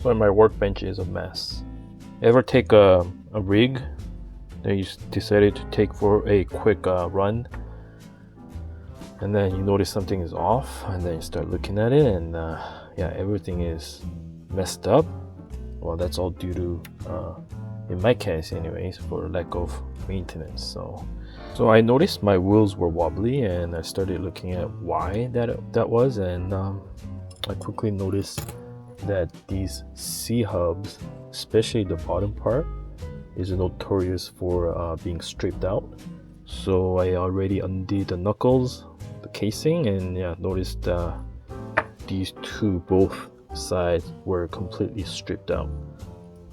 So my workbench is a mess. Ever take a rig that you decided to take for a quick run, and then you notice something is off, and then you start looking at it, and yeah, everything is messed up? Well, that's all due to, in my case anyways, for lack of maintenance. So I noticed my wheels were wobbly, and I started looking at why that was, and I quickly noticed that these C-hubs, especially the bottom part, is notorious for being stripped out. So I already undid the knuckles, the casing, and yeah, noticed these two, both sides were completely stripped out.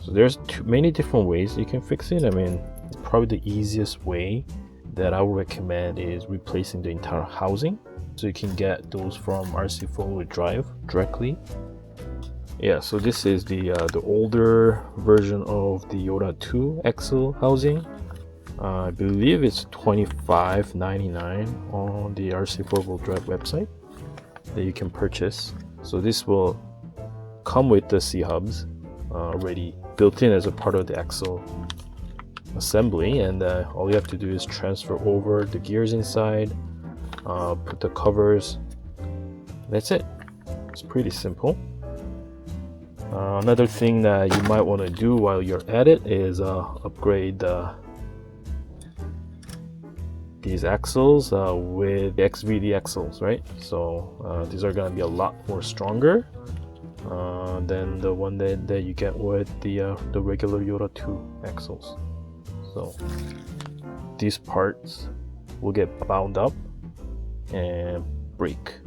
So there's many different ways you can fix it. I mean, probably the easiest way that I would recommend is replacing the entire housing. So you can get those from RC4WD Drive directly. Yeah, so this is the older version of the Yota 2 axle housing. I believe it's $25.99 on the RC4WD Drive website that you can purchase. So this will come with the C-hubs already built in as a part of the axle assembly, and all you have to do is transfer over the gears inside, put the covers. That's it. It's pretty simple. Another thing that you might want to do while you're at it is upgrade these axles with the XVD axles, right? So these are going to be a lot more stronger than the one that you get with the regular Yota 2 axles. So these parts will get bound up and break.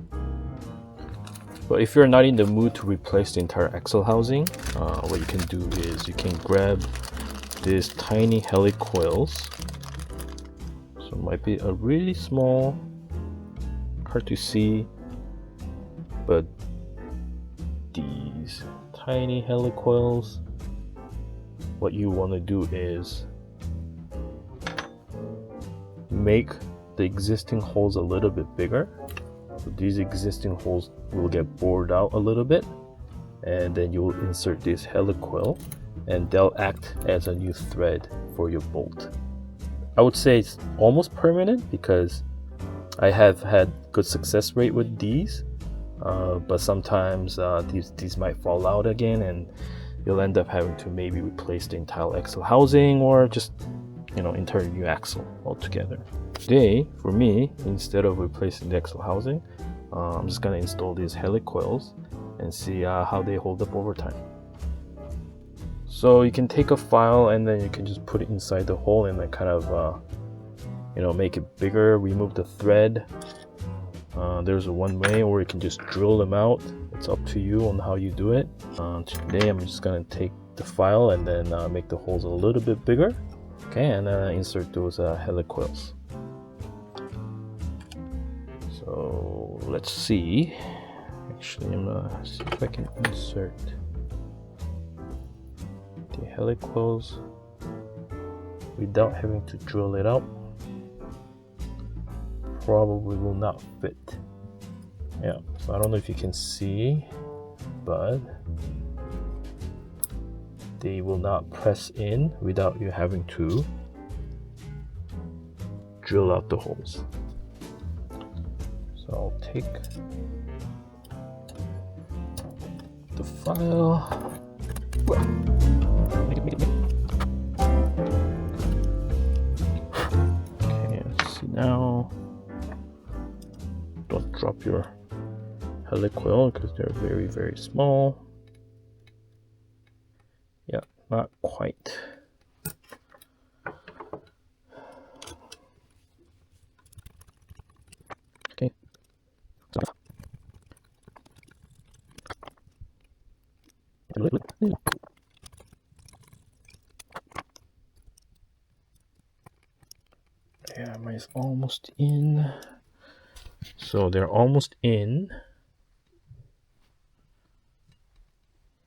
But if you're not in the mood to replace the entire axle housing, what you can do is you can grab these tiny helicoils. So it might be a really small, hard to see, but these tiny helicoils, what you want to do is make the existing holes a little bit bigger. So these existing holes will get bored out a little bit, and then you will insert this helicoil, and they'll act as a new thread for your bolt. I would say it's almost permanent because I have had good success rate with these, but sometimes these might fall out again, and you'll end up having to maybe replace the entire axle housing, or just, you know, entire new axle altogether. Today, for me, instead of replacing the axle housing, I'm just gonna install these helicoils and see how they hold up over time. So you can take a file and then you can just put it inside the hole and then kind of you know, make it bigger, remove the thread. There's a one way, or you can just drill them out. It's up to you on how you do it. Today I'm just gonna take the file and then make the holes a little bit bigger. Okay, and insert those helicoils. So let's see. Actually, I'm gonna see if I can insert the helicoils without having to drill it out. Probably will not fit. Yeah, so I don't know if you can see, but they will not press in without you having to drill out the holes. So I'll take the file. Okay, let's see now. Don't drop your helicoil because they're very, very small. Yeah, not quite. Okay. Yeah, mine's almost in. So they're almost in.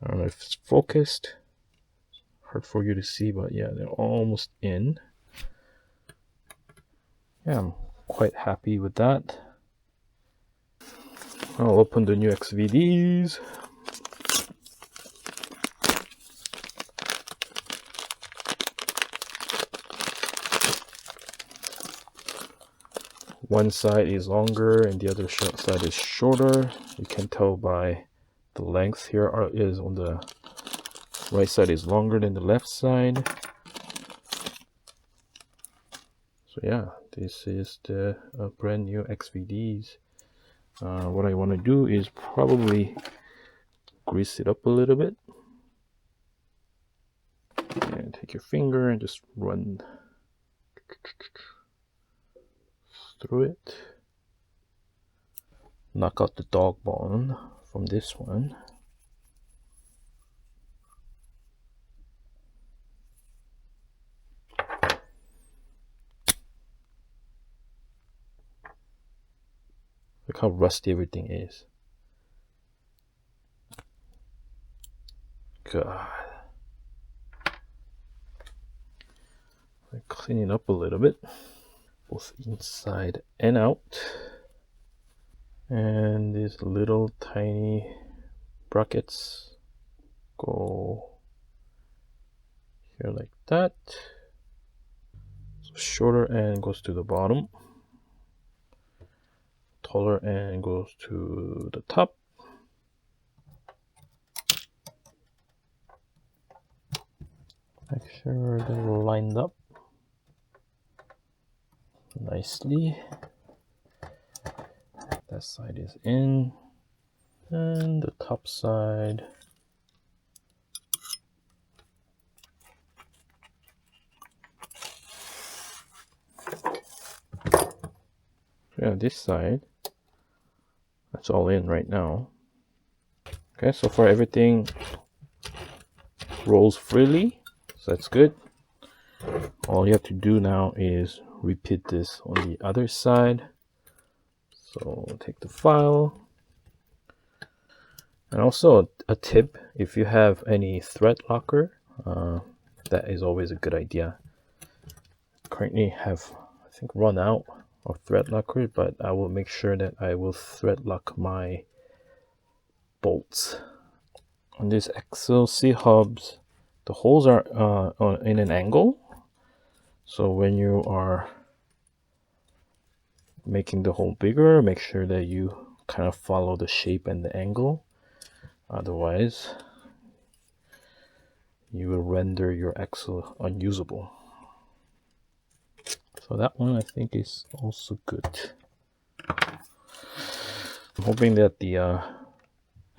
I don't know if it's focused. Hard for you to see, but yeah, they're almost in. Yeah, I'm quite happy with that. I'll open the new XVDs. one side is longer and the other side is shorter. You can tell by the length here is on the right side is longer than the left side. So yeah, this is the brand new XVDs. What I want to do is probably grease it up a little bit. And take your finger and just run through it. Knock out the dog bone from this one. Look how rusty everything is. God. Clean it up a little bit, both inside and out. And these little tiny brackets go here like that. So shorter end goes to the bottom, taller end goes to the top. Make sure they're lined up nicely. That side is in, and the top side yeah, this side, that's all in right now. Okay, so far everything rolls freely, so that's good. All you have to do now is repeat this on the other side. So take the file. And also a tip, if you have any thread locker, that is always a good idea. Currently have, I think, run out of thread locker, but I will make sure that I will thread lock my bolts. On these axle C hubs, the holes are in an angle. So when you are making the hole bigger, make sure that you kind of follow the shape and the angle. Otherwise, you will render your axle unusable. So that one I think is also good. I'm hoping that the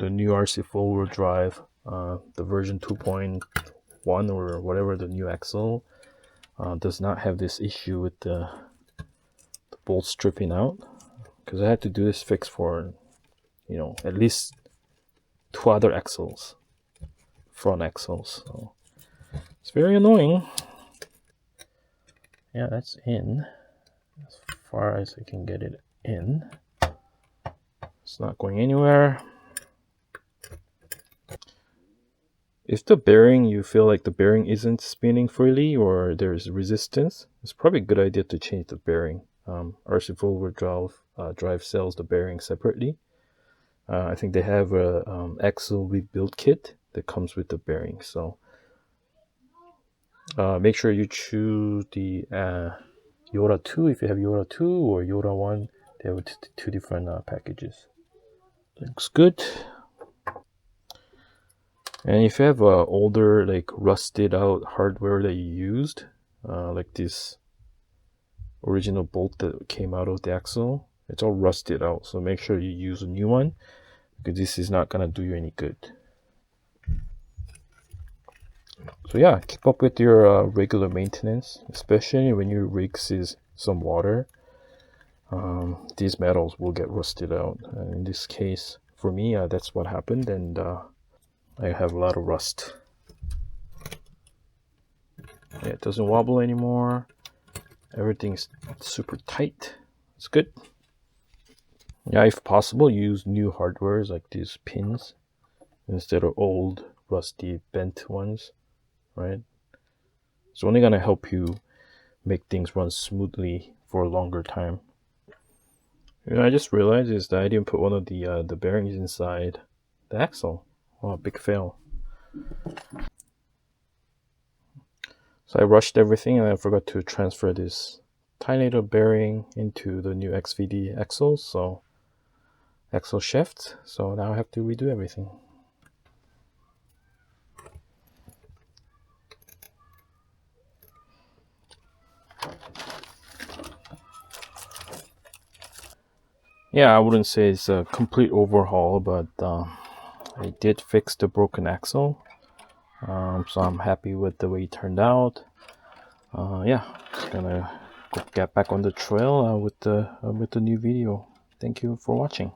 new RC4WD drive, the version 2.1 or whatever, the new axle, does not have this issue with the bolts stripping out, because I had to do this fix for, you know, at least 2 other axles, front axles. So it's very annoying. Yeah, that's in as far as I can get it in. It's not going anywhere. If the bearing, you feel like the bearing isn't spinning freely or there's resistance, it's probably a good idea to change the bearing. RC4WD drive sells the bearing separately. I think they have a axle rebuild kit that comes with the bearing. So make sure you choose the Yota 2 if you have Yota 2 or Yota 1. They have 2 different packages. Looks good. And if you have older, like rusted out hardware that you used, like this original bolt that came out of the axle, it's all rusted out. So make sure you use a new one, because this is not gonna do you any good. So yeah, keep up with your regular maintenance, especially when your rig sees some water. These metals will get rusted out. And in this case, for me, that's what happened, and I have a lot of rust. Yeah, it doesn't wobble anymore. Everything's super tight. It's good. Yeah, if possible, use new hardwares like these pins instead of old, rusty, bent ones, right? It's only gonna help you make things run smoothly for a longer time. You know, I just realized is that I didn't put one of the bearings inside the axle. Oh, big fail. So I rushed everything and I forgot to transfer this tiny little bearing into the new XVD axles, so axle shift. So now I have to redo everything. Yeah, I wouldn't say it's a complete overhaul, but I did fix the broken axle, so I'm happy with the way it turned out. Yeah, just gonna get back on the trail with the new video. Thank you for watching.